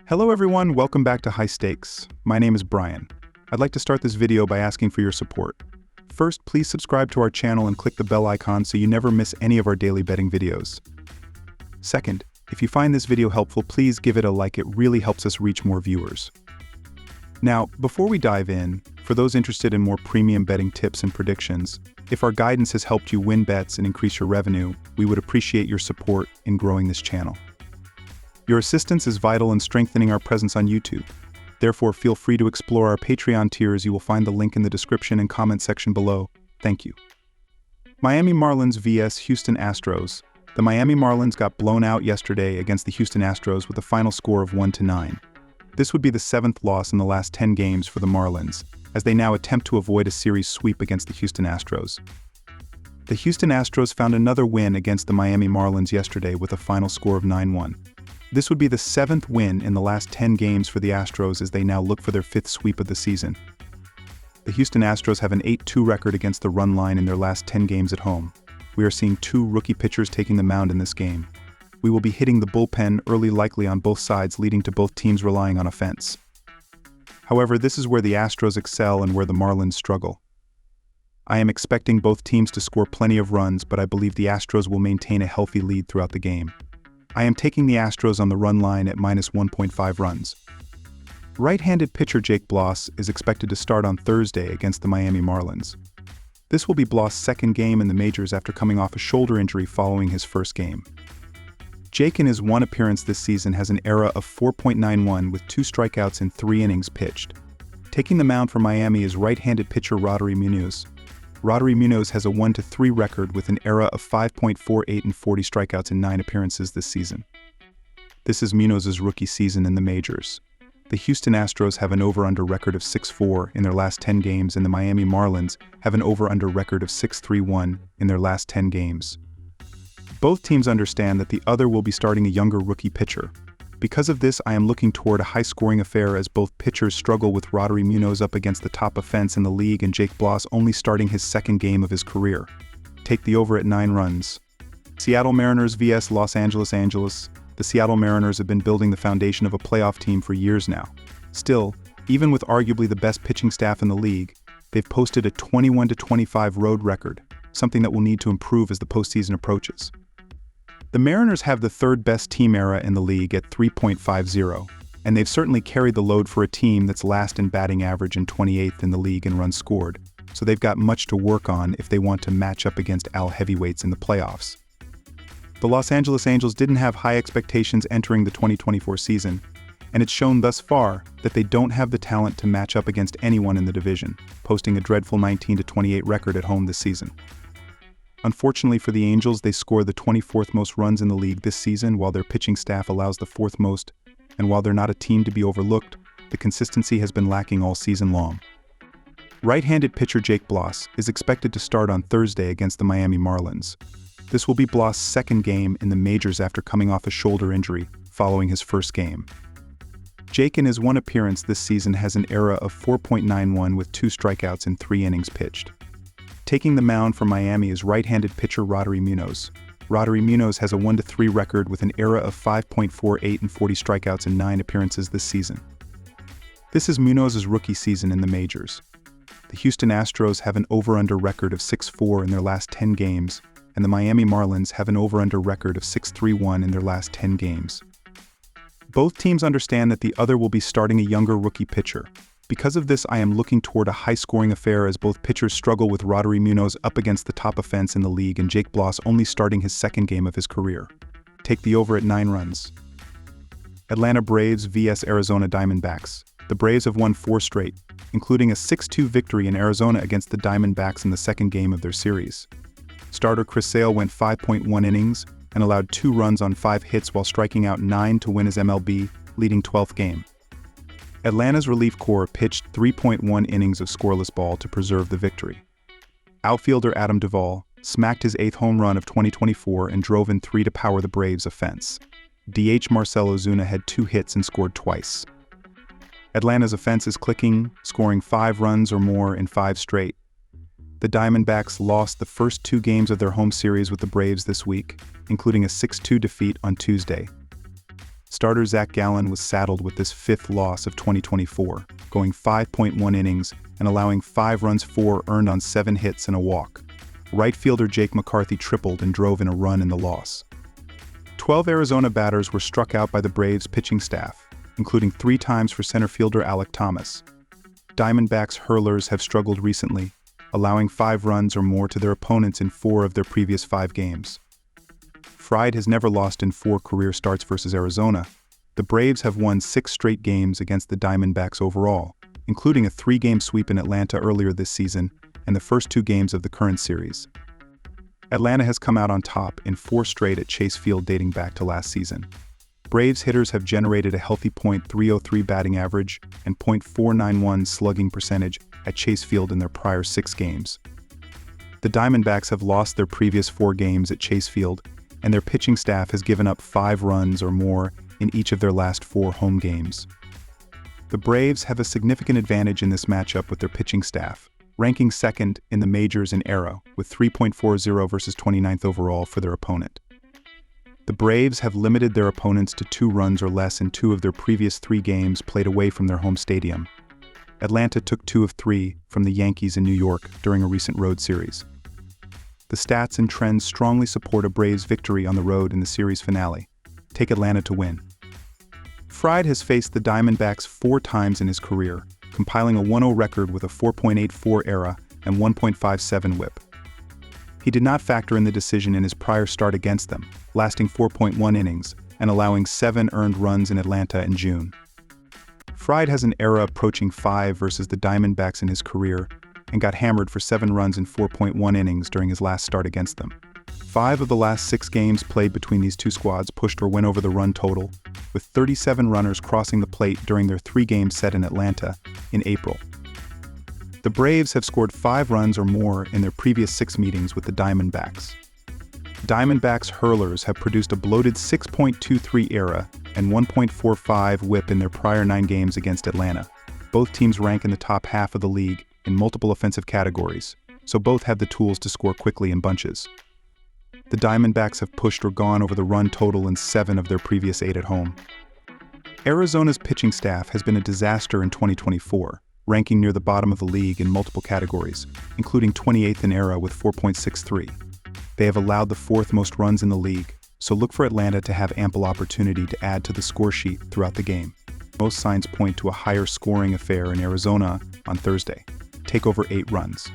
Hello everyone, welcome back to High Stakes. My name is Brian. I'd like to start this video by asking for your support. First, please subscribe to our channel and click the bell icon so you never miss any of our daily betting videos. Second, if you find this video helpful, please give it a like. It really helps us reach more viewers. Now, before we dive in, for those interested in more premium betting tips and predictions, if our guidance has helped you win bets and increase your revenue, we would appreciate your support in growing this channel. Your assistance is vital in strengthening our presence on YouTube. Therefore, feel free to explore our Patreon tiers. You will find the link in the description and comment section below. Thank you. Miami Marlins vs Houston Astros. The Miami Marlins got blown out yesterday against the Houston Astros with a final score of 1-9. This would be the 7th loss in the last 10 games for the Marlins, as they now attempt to avoid a series sweep against the Houston Astros. The Houston Astros found another win against the Miami Marlins yesterday with a final score of 9-1. This would be the 7th win in the last 10 games for the Astros as they now look for their 5th sweep of the season. The Houston Astros have an 8-2 record against the run line in their last 10 games at home. We are seeing 2 rookie pitchers taking the mound in this game. We will be hitting the bullpen early, likely on both sides, leading to both teams relying on offense. However, this is where the Astros excel and where the Marlins struggle. I am expecting both teams to score plenty of runs, but I believe the Astros will maintain a healthy lead throughout the game. I am taking the Astros on the run line at minus 1.5 runs. Right-handed pitcher Jake Bloss is expected to start on Thursday against the Miami Marlins. This will be Bloss' second game in the majors after coming off a shoulder injury following his first game. Jake in his one appearance this season has an ERA of 4.91 with 2 strikeouts in 3 innings pitched. Taking the mound for Miami is right-handed pitcher Roddery Munoz. Roddery Munoz has a 1-3 record with an ERA of 5.48 and 40 strikeouts in 9 appearances this season. This is Munoz's rookie season in the majors. The Houston Astros have an over-under record of 6-4 in their last 10 games, and the Miami Marlins have an over-under record of 6-3-1 in their last 10 games. Both teams understand that the other will be starting a younger rookie pitcher. Because of this, I am looking toward a high-scoring affair as both pitchers struggle, with Roddery Munoz up against the top offense in the league and Jake Bloss only starting his second game of his career. Take the over at 9 runs. Seattle Mariners vs Los Angeles Angels. The Seattle Mariners have been building the foundation of a playoff team for years now. Still, even with arguably the best pitching staff in the league, they've posted a 21-25 road record, something that will need to improve as the postseason approaches. The Mariners have the 3rd best team ERA in the league at 3.50, and they've certainly carried the load for a team that's last in batting average and 28th in the league in runs scored, so they've got much to work on if they want to match up against AL heavyweights in the playoffs. The Los Angeles Angels didn't have high expectations entering the 2024 season, and it's shown thus far that they don't have the talent to match up against anyone in the division, posting a dreadful 19-28 record at home this season. Unfortunately for the Angels, they score the 24th most runs in the league this season, while their pitching staff allows the 4th most, and while they're not a team to be overlooked, the consistency has been lacking all season long. Right-handed pitcher Jake Bloss is expected to start on Thursday against the Miami Marlins. This will be Bloss' second game in the majors after coming off a shoulder injury following his first game. Jake in his one appearance this season has an ERA of 4.91 with 2 strikeouts in 3 innings pitched. Taking the mound for Miami is right-handed pitcher Roddery Munoz. Roddery Munoz has a 1-3 record with an ERA of 5.48 and 40 strikeouts in 9 appearances this season. This is Munoz's rookie season in the majors. The Houston Astros have an over-under record of 6-4 in their last 10 games, and the Miami Marlins have an over-under record of 6-3-1 in their last 10 games. Both teams understand that the other will be starting a younger rookie pitcher. Because of this, I am looking toward a high-scoring affair as both pitchers struggle, with Roddery Munoz up against the top offense in the league and Jake Bloss only starting his second game of his career. Take the over at 9 runs. Atlanta Braves vs Arizona Diamondbacks. The Braves have won 4 straight, including a 6-2 victory in Arizona against the Diamondbacks in the second game of their series. Starter Chris Sale went 5.1 innings and allowed 2 runs on 5 hits while striking out 9 to win his MLB leading 12th game. Atlanta's relief corps pitched 3.1 innings of scoreless ball to preserve the victory. Outfielder Adam Duvall smacked his 8th home run of 2024 and drove in 3 to power the Braves' offense. DH Marcell Ozuna had 2 hits and scored twice. Atlanta's offense is clicking, scoring 5 runs or more in 5 straight. The Diamondbacks lost the first 2 games of their home series with the Braves this week, including a 6-2 defeat on Tuesday. Starter Zach Gallen was saddled with this fifth loss of 2024, going 5.1 innings and allowing 5 runs, 4 earned on 7 hits and a walk. Right fielder Jake McCarthy tripled and drove in a run in the loss. 12 Arizona batters were struck out by the Braves' pitching staff, including 3 times for center fielder Alek Thomas. Diamondbacks hurlers have struggled recently, allowing 5 runs or more to their opponents in 4 of their previous 5 games. Fried has never lost in 4 career starts versus Arizona. The Braves have won 6 straight games against the Diamondbacks overall, including a 3-game sweep in Atlanta earlier this season and the first 2 games of the current series. Atlanta has come out on top in 4 straight at Chase Field dating back to last season. Braves hitters have generated a healthy .303 batting average and .491 slugging percentage at Chase Field in their prior 6 games. The Diamondbacks have lost their previous 4 games at Chase Field, and their pitching staff has given up 5 runs or more in each of their last 4 home games. The Braves have a significant advantage in this matchup with their pitching staff, ranking second in the majors in ERA with 3.40 versus 29th overall for their opponent. The Braves have limited their opponents to 2 runs or less in 2 of their previous 3 games played away from their home stadium. Atlanta took 2 of 3 from the Yankees in New York during a recent road series. The stats and trends strongly support a Braves victory on the road in the series finale. Take Atlanta to win. Fried has faced the Diamondbacks 4 times in his career, compiling a 1-0 record with a 4.84 ERA and 1.57 WHIP. He did not factor in the decision in his prior start against them, lasting 4.1 innings and allowing 7 earned runs in Atlanta in June. Fried has an ERA approaching 5 versus the Diamondbacks in his career and got hammered for 7 runs in 4.1 innings during his last start against them. 5 of the last 6 games played between these 2 squads pushed or went over the run total, with 37 runners crossing the plate during their 3-game set in Atlanta in April. The Braves have scored 5 runs or more in their previous 6 meetings with the Diamondbacks. Diamondbacks hurlers have produced a bloated 6.23 ERA and 1.45 WHIP in their prior 9 games against Atlanta. Both teams rank in the top half of the league in multiple offensive categories, so both have the tools to score quickly in bunches. The Diamondbacks have pushed or gone over the run total in 7 of their previous 8 at home. Arizona's pitching staff has been a disaster in 2024, ranking near the bottom of the league in multiple categories, including 28th in ERA with 4.63. They have allowed the 4th most runs in the league, so look for Atlanta to have ample opportunity to add to the score sheet throughout the game. Most signs point to a higher scoring affair in Arizona on Thursday. Take over 8 runs.